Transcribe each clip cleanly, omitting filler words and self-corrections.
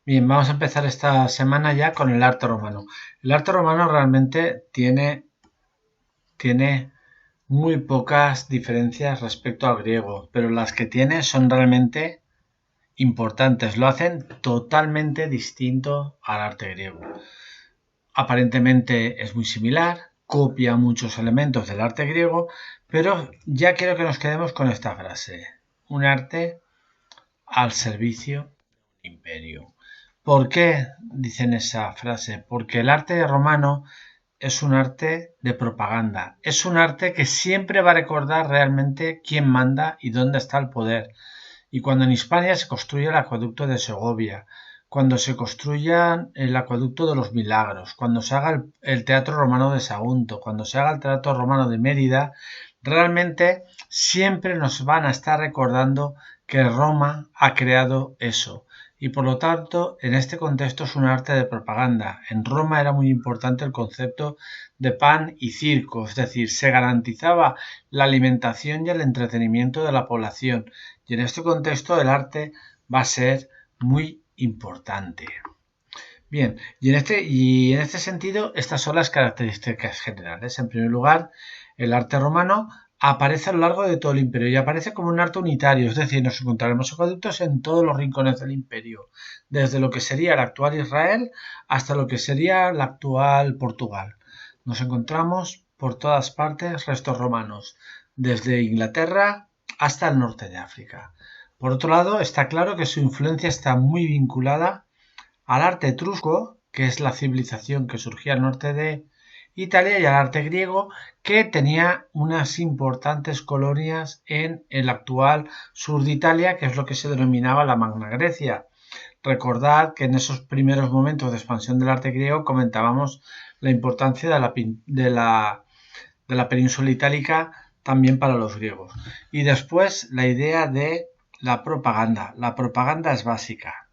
Bien, vamos a empezar esta semana ya con el arte romano. El arte romano realmente tiene muy pocas diferencias respecto al griego, pero las que tiene son realmente importantes. Lo hacen totalmente distinto al arte griego. Aparentemente es muy similar, copia muchos elementos del arte griego, pero ya quiero que nos quedemos con esta frase. Un arte al servicio del imperio. ¿Por qué dicen esa frase? Porque el arte romano es un arte de propaganda. Es un arte que siempre va a recordar realmente quién manda y dónde está el poder. Y cuando en Hispania se construye el acueducto de Segovia, cuando se construya el acueducto de los Milagros, cuando se haga el Teatro Romano de Sagunto, cuando se haga el Teatro Romano de Mérida, realmente siempre nos van a estar recordando que Roma ha creado eso. Y por lo tanto, en este contexto es un arte de propaganda. En Roma era muy importante el concepto de pan y circo, es decir, se garantizaba la alimentación y el entretenimiento de la población. Y en este contexto el arte va a ser muy importante. Bien, y en este sentido, estas son las características generales. En primer lugar, el arte romano aparece a lo largo de todo el imperio y aparece como un arte unitario, es decir, nos encontraremos acueductos en todos los rincones del imperio, desde lo que sería el actual Israel hasta lo que sería el actual Portugal. Nos encontramos por todas partes restos romanos, desde Inglaterra hasta el norte de África. Por otro lado, está claro que su influencia está muy vinculada al arte etrusco, que es la civilización que surgía al norte de Italia, y al arte griego, que tenía unas importantes colonias en el actual sur de Italia, que es lo que se denominaba la Magna Grecia. Recordad que en esos primeros momentos de expansión del arte griego comentábamos la importancia de la península itálica también para los griegos. Y después la idea de la propaganda. La propaganda es básica,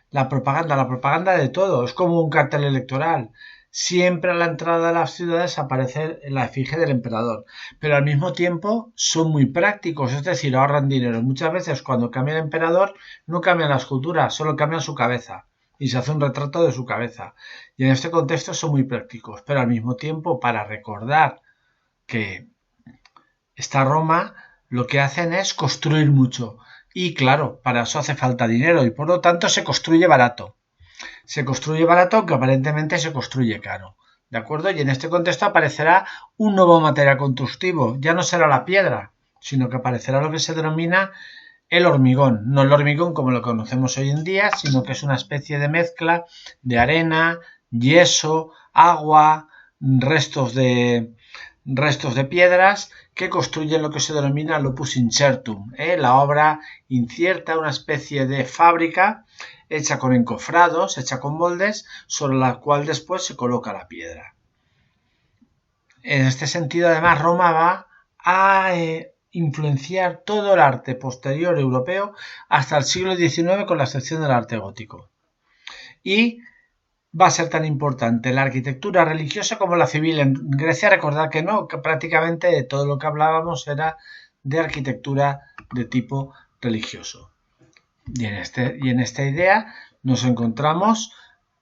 la propaganda de todo, es como un cartel electoral. Siempre a la entrada de las ciudades aparece la efigie del emperador, pero al mismo tiempo son muy prácticos, es decir, ahorran dinero. Muchas veces cuando cambia el emperador no cambian la escultura, solo cambian su cabeza y se hace un retrato de su cabeza. Y en este contexto son muy prácticos, pero al mismo tiempo para recordar que está Roma, lo que hacen es construir mucho. Y claro, para eso hace falta dinero y por lo tanto se construye barato. Se construye barato aunque aparentemente se construye caro. ¿De acuerdo? Y en este contexto aparecerá un nuevo material constructivo. Ya no será la piedra, sino que aparecerá lo que se denomina el hormigón. No el hormigón como lo conocemos hoy en día, sino que es una especie de mezcla de arena, yeso, agua, restos de piedras que construyen lo que se denomina l'opus incertum, la obra incierta, una especie de fábrica hecha con encofrados, hecha con moldes, sobre la cual después se coloca la piedra. En este sentido, además, Roma va a influenciar todo el arte posterior europeo hasta el siglo XIX, con la excepción del arte gótico. Y va a ser tan importante la arquitectura religiosa como la civil. En Grecia, recordad que no, que prácticamente todo lo que hablábamos era de arquitectura de tipo religioso. Y en esta idea nos encontramos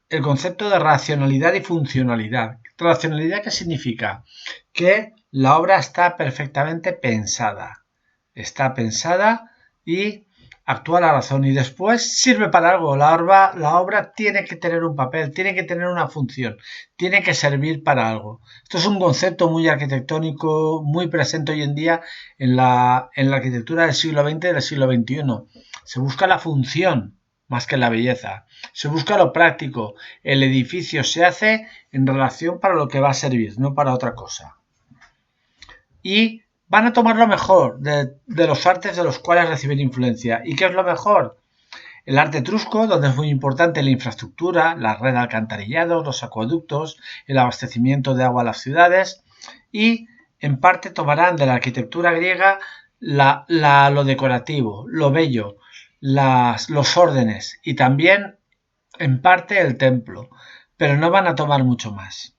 el concepto de racionalidad y funcionalidad. ¿Racionalidad qué significa? Que la obra está perfectamente pensada. Está pensada y actúa la razón y después sirve para algo. La obra tiene que tener un papel, tiene que tener una función, tiene que servir para algo. Esto es un concepto muy arquitectónico, muy presente hoy en día en la arquitectura del siglo XX y del siglo XXI. Se busca la función más que la belleza. Se busca lo práctico. El edificio se hace en relación para lo que va a servir, no para otra cosa. Y van a tomar lo mejor de los artes de los cuales reciben influencia. ¿Y qué es lo mejor? El arte etrusco, donde es muy importante la infraestructura, la red de alcantarillado, los acueductos, el abastecimiento de agua a las ciudades, y en parte tomarán de la arquitectura griega lo decorativo, lo bello, los órdenes y también en parte el templo, pero no van a tomar mucho más.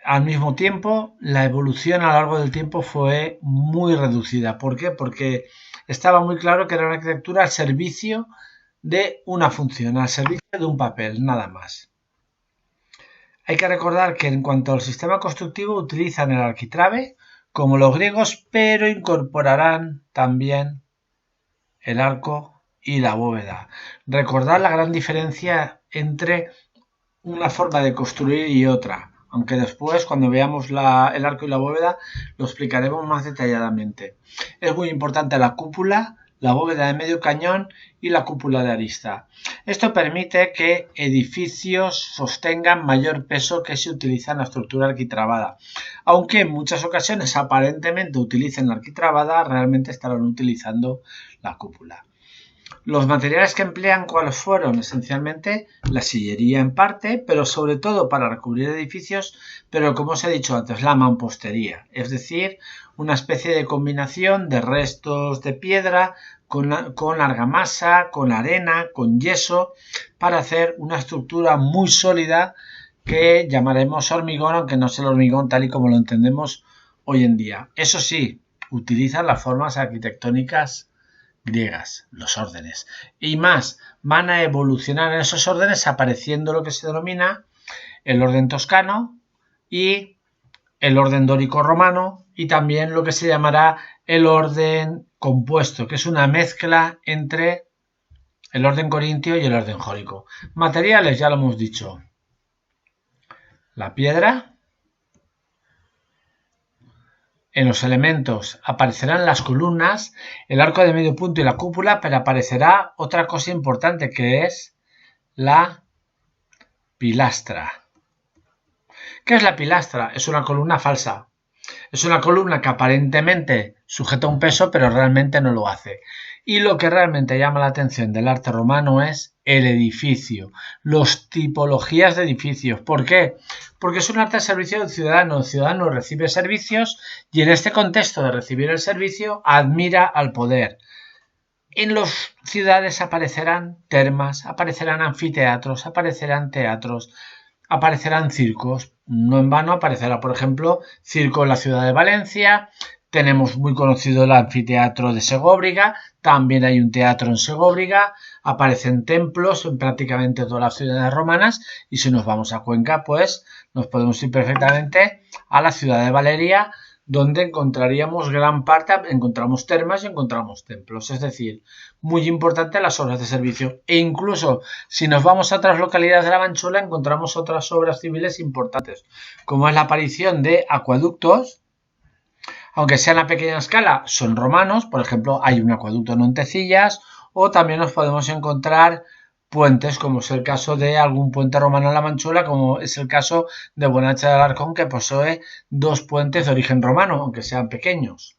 Al mismo tiempo, la evolución a lo largo del tiempo fue muy reducida. ¿Por qué? Porque estaba muy claro que era una arquitectura al servicio de una función, al servicio de un papel, nada más. Hay que recordar que en cuanto al sistema constructivo utilizan el arquitrabe como los griegos, pero incorporarán también el arco y la bóveda. Recordad la gran diferencia entre una forma de construir y otra, aunque después cuando veamos el arco y la bóveda lo explicaremos más detalladamente. Es muy importante la cúpula, la bóveda de medio cañón y la cúpula de arista. Esto permite que edificios sostengan mayor peso que si utilizan la estructura arquitrabada. Aunque en muchas ocasiones aparentemente utilicen la arquitrabada, realmente estarán utilizando la cúpula. Los materiales que emplean, ¿cuáles fueron? Esencialmente la sillería en parte, pero sobre todo para recubrir edificios, pero como os he dicho antes, la mampostería, es decir, una especie de combinación de restos de piedra con argamasa, con arena, con yeso, para hacer una estructura muy sólida que llamaremos hormigón, aunque no es el hormigón tal y como lo entendemos hoy en día. Eso sí, utilizan las formas arquitectónicas griegas, los órdenes, y más, van a evolucionar en esos órdenes apareciendo lo que se denomina el orden toscano y el orden dórico romano y también lo que se llamará el orden compuesto, que es una mezcla entre el orden corintio y el orden jónico. Materiales, ya lo hemos dicho, la piedra. En los elementos aparecerán las columnas, el arco de medio punto y la cúpula, pero aparecerá otra cosa importante que es la pilastra. ¿Qué es la pilastra? Es una columna falsa. Es una columna que aparentemente sujeta un peso, pero realmente no lo hace. Y lo que realmente llama la atención del arte romano es el edificio, las tipologías de edificios. ¿Por qué? Porque es un arte al servicio del ciudadano. El ciudadano recibe servicios y en este contexto de recibir el servicio admira al poder. En las ciudades aparecerán termas, aparecerán anfiteatros, aparecerán teatros, aparecerán circos. No en vano aparecerá, por ejemplo, circo en la ciudad de Valencia. Tenemos muy conocido el anfiteatro de Segóbriga, también hay un teatro en Segóbriga, aparecen templos en prácticamente todas las ciudades romanas y si nos vamos a Cuenca, pues nos podemos ir perfectamente a la ciudad de Valeria, donde encontraríamos gran parte, encontramos termas y encontramos templos, es decir, muy importante las obras de servicio. E incluso si nos vamos a otras localidades de la Manchuela, encontramos otras obras civiles importantes, como es la aparición de acueductos, aunque sean a pequeña escala, son romanos. Por ejemplo, hay un acueducto en Montecillas, o también nos podemos encontrar puentes, como es el caso de algún puente romano en la Manchuela, como es el caso de Buenacha de Alarcón, que posee dos puentes de origen romano, aunque sean pequeños.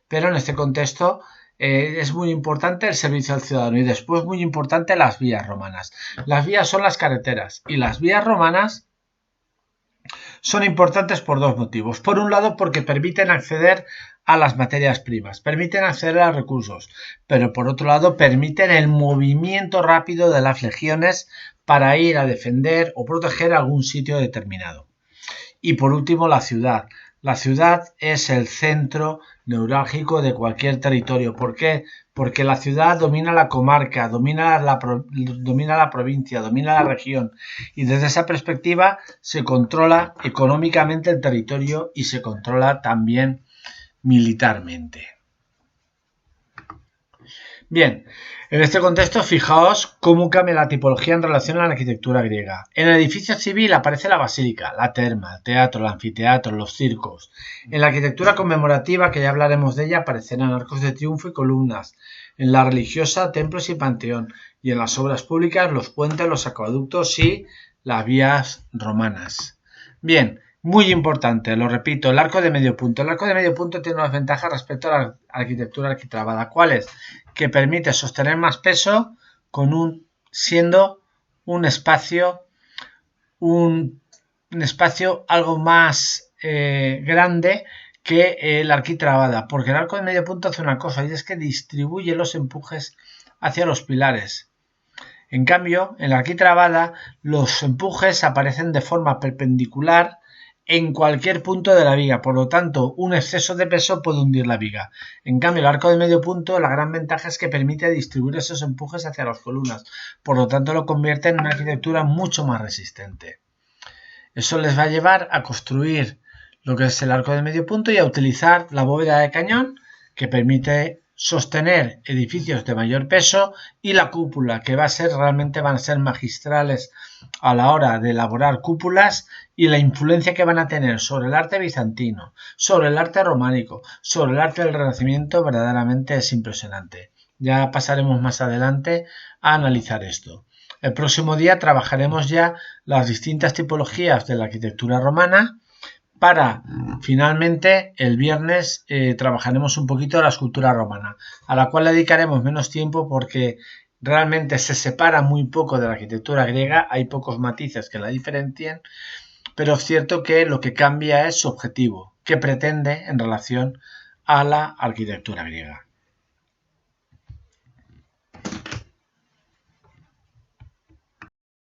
Pero en este contexto es muy importante el servicio al ciudadano y después muy importante las vías romanas. Las vías son las carreteras y las vías romanas son importantes por dos motivos. Por un lado, porque permiten acceder a las materias primas, permiten acceder a recursos, pero por otro lado permiten el movimiento rápido de las legiones para ir a defender o proteger algún sitio determinado. Y por último, la ciudad. La ciudad es el centro neurálgico de cualquier territorio. ¿Por qué? Porque la ciudad domina la comarca, domina la provincia, domina la región y desde esa perspectiva se controla económicamente el territorio y se controla también militarmente. Bien, en este contexto fijaos cómo cambia la tipología en relación a la arquitectura griega. En el edificio civil aparece la basílica, la terma, el teatro, el anfiteatro, los circos. En la arquitectura conmemorativa, que ya hablaremos de ella, aparecerán arcos de triunfo y columnas. En la religiosa, templos y panteón. Y en las obras públicas, los puentes, los acueductos y las vías romanas. Bien, muy importante, lo repito, el arco de medio punto. El arco de medio punto tiene unas ventajas respecto a la arquitectura arquitrabada. ¿Cuáles? Que permite sostener más peso siendo un espacio algo más grande que la arquitrabada, porque el arco de medio punto hace una cosa y es que distribuye los empujes hacia los pilares. En cambio, en la arquitrabada los empujes aparecen de forma perpendicular en cualquier punto de la viga. Por lo tanto, un exceso de peso puede hundir la viga. En cambio, el arco de medio punto, la gran ventaja es que permite distribuir esos empujes hacia las columnas. Por lo tanto, lo convierte en una arquitectura mucho más resistente. Eso les va a llevar a construir lo que es el arco de medio punto y a utilizar la bóveda de cañón, que permite sostener edificios de mayor peso, y la cúpula, que realmente van a ser magistrales a la hora de elaborar cúpulas, y la influencia que van a tener sobre el arte bizantino, sobre el arte románico, sobre el arte del Renacimiento, verdaderamente es impresionante. Ya pasaremos más adelante a analizar esto. El próximo día trabajaremos ya las distintas tipologías de la arquitectura romana. Para finalmente el viernes trabajaremos un poquito la escultura romana, a la cual dedicaremos menos tiempo porque realmente se separa muy poco de la arquitectura griega, hay pocos matices que la diferencien, pero es cierto que lo que cambia es su objetivo, que pretende en relación a la arquitectura griega.